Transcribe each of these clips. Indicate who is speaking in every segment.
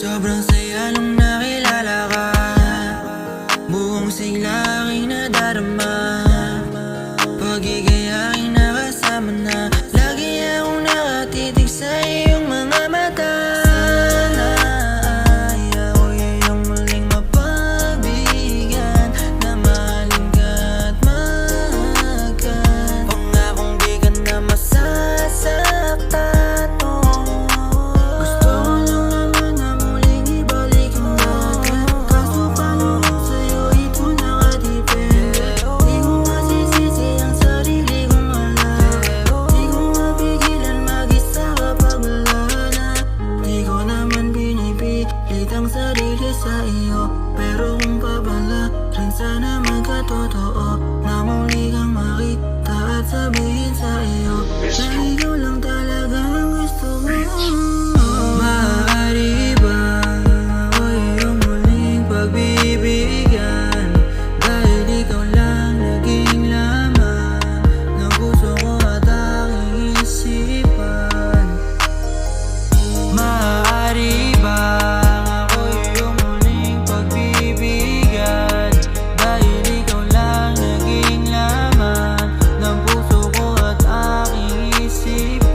Speaker 1: Sobrang saya nung nakilala ka. Buong sigla aking nadarama. Pag-ibig aking nakasama na. Lagi akong nakatitig sa iyong mga mata. Sana ay ako'y iyong muling mapabigyan, na mahalin ka at mahagkan. Pangakong di ka na masasaktan. Gusto ko lang naman na muling ibalik ang dati. Kaso paano kung sa'yo ito nakatipid? Di ko masisisi ang sarili kong alam. Di ko mapigilan mag-isa kapag wala na. Di ko naman pinipilit ang sarili sa iyo, pero kung pabala rin sana magkatotoo, na muli kang makita at sabihin sa iyo na ikaw lang talaga ang gusto ko. Maaari ba ako iyong muling pagbibigyan? Dahil ikaw lang naging laman ng puso ko at aking isipan. Maaari ba ako iyong muling pagbibigyan? Dahil ikaw lang naging laman ng puso ko at aking isipan.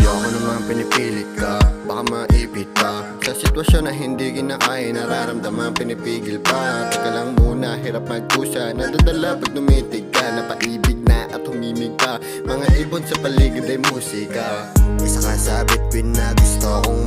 Speaker 2: Di ako naman pinipilit ka, baka maipit pa sa sitwasyon na hindi kinakaya, nararamdaman pinipigil pa. Teka lang muna, hirap magkusa, nadadala pag numitig ka. Napaibig na at humimig pa, mga ibon sa paligid ay musika. Isa ka sa bituin na gusto kong